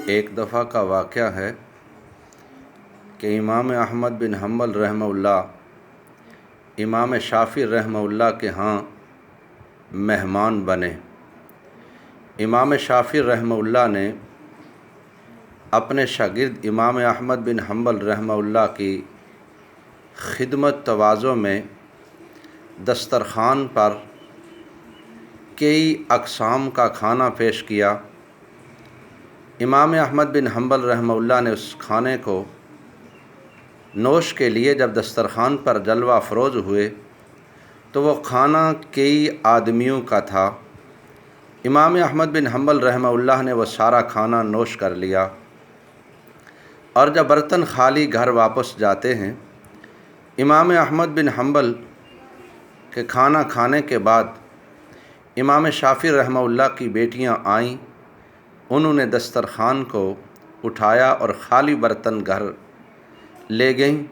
ایک دفعہ کا واقعہ ہے کہ امام احمد بن حنبل رحمہ اللہ امام شافعی رحمہ اللہ کے ہاں مہمان بنے۔ امام شافعی رحمہ اللہ نے اپنے شاگرد امام احمد بن حنبل رحمہ اللہ کی خدمت تواضع میں دسترخوان پر کئی اقسام کا کھانا پیش کیا۔ امام احمد بن حنبل رحمہ اللہ نے اس کھانے کو نوش کے لیے جب دسترخوان پر جلوہ افروز ہوئے تو وہ کھانا کئی آدمیوں کا تھا۔ امام احمد بن حنبل رحمہ اللہ نے وہ سارا کھانا نوش کر لیا، اور جب برتن خالی گھر واپس جاتے ہیں، امام احمد بن حنبل کے کھانا کھانے کے بعد امام شافعی رحمہ اللہ کی بیٹیاں آئیں، انہوں نے دسترخوان کو اٹھایا اور خالی برتن گھر لے گئیں۔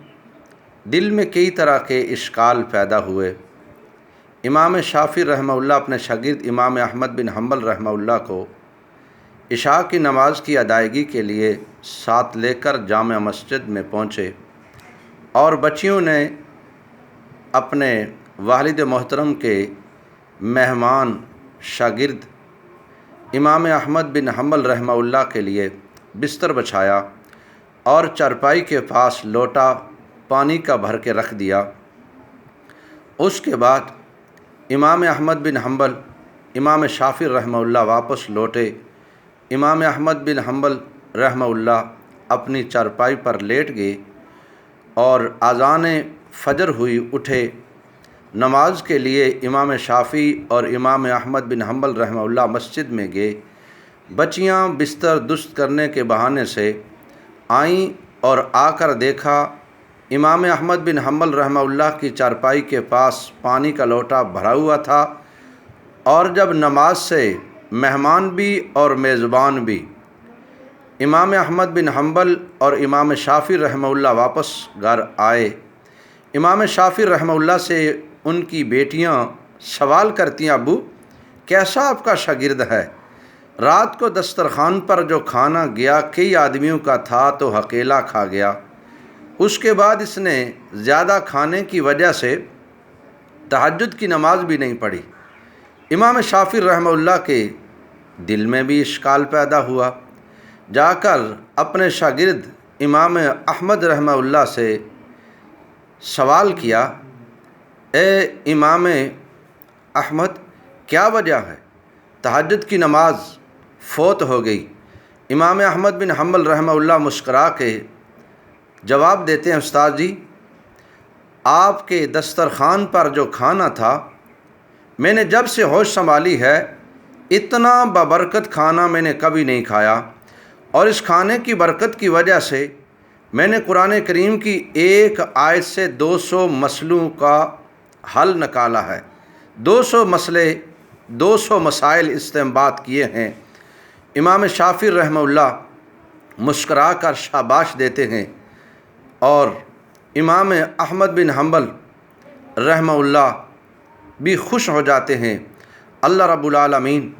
دل میں کئی طرح کے اشکال پیدا ہوئے۔ امام شافعی رحمہ اللہ اپنے شاگرد امام احمد بن حنبل رحمہ اللہ کو عشاء کی نماز کی ادائیگی کے لیے ساتھ لے کر جامع مسجد میں پہنچے، اور بچیوں نے اپنے والد محترم کے مہمان شاگرد امام احمد بن حنبل رحمہ اللہ کے لیے بستر بچھایا اور چارپائی کے پاس لوٹا پانی کا بھر کے رکھ دیا۔ اس کے بعد امام احمد بن حنبل امام شافعی رحمہ اللہ واپس لوٹے۔ امام احمد بن حنبل رحمہ اللہ اپنی چارپائی پر لیٹ گئے اور اذان فجر ہوئی، اٹھے۔ نماز کے لیے امام شافعی اور امام احمد بن حنبل رحمہ اللہ مسجد میں گئے۔ بچیاں بستر درست کرنے کے بہانے سے آئیں اور آ کر دیکھا امام احمد بن حنبل رحمہ اللہ کی چارپائی کے پاس پانی کا لوٹا بھرا ہوا تھا، اور جب نماز سے مہمان بھی اور میزبان بھی امام احمد بن حنبل اور امام شافعی رحمہ اللہ واپس گھر آئے، امام شافعی رحمہ اللہ سے ان کی بیٹیاں سوال کرتی ہیں، ابو کیسا آپ کا شاگرد ہے؟ رات کو دسترخوان پر جو کھانا گیا کئی آدمیوں کا تھا تو اکیلا کھا گیا، اس کے بعد اس نے زیادہ کھانے کی وجہ سے تہجد کی نماز بھی نہیں پڑھی۔ امام شافعی رحمہ اللہ کے دل میں بھی اشکال پیدا ہوا۔ جا کر اپنے شاگرد امام احمد رحمہ اللہ سے سوال کیا، اے امام احمد کیا وجہ ہے؟ تہجد کی نماز فوت ہو گئی۔ امام احمد بن حنبل رحمہ اللہ مسکرا کے جواب دیتے ہیں، استاد جی آپ کے دسترخوان پر جو کھانا تھا، میں نے جب سے ہوش سنبھالی ہے اتنا بابرکت کھانا میں نے کبھی نہیں کھایا، اور اس کھانے کی برکت کی وجہ سے میں نے قرآن کریم کی ایک آیت سے 200 مسئلوں کا حل نکالا ہے، 200 مسئلے 200 مسائل استنباط کیے ہیں۔ امام شافعی رحمہ اللہ مسکرا کر شاباش دیتے ہیں، اور امام احمد بن حنبل رحمہ اللہ بھی خوش ہو جاتے ہیں۔ اللہ رب العالمین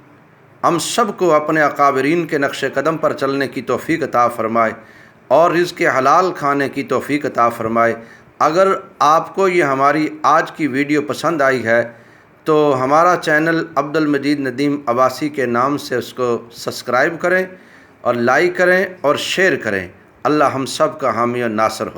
ہم سب کو اپنے اکابرین کے نقش قدم پر چلنے کی توفیق عطا فرمائے اور رزق حلال کھانے کی توفیق عطا فرمائے۔ اگر آپ کو یہ ہماری آج کی ویڈیو پسند آئی ہے تو ہمارا چینل عبدالمجید ندیم عباسی کے نام سے اس کو سبسکرائب کریں اور لائک کریں اور شیئر کریں۔ اللہ ہم سب کا حامی و ناصر ہو۔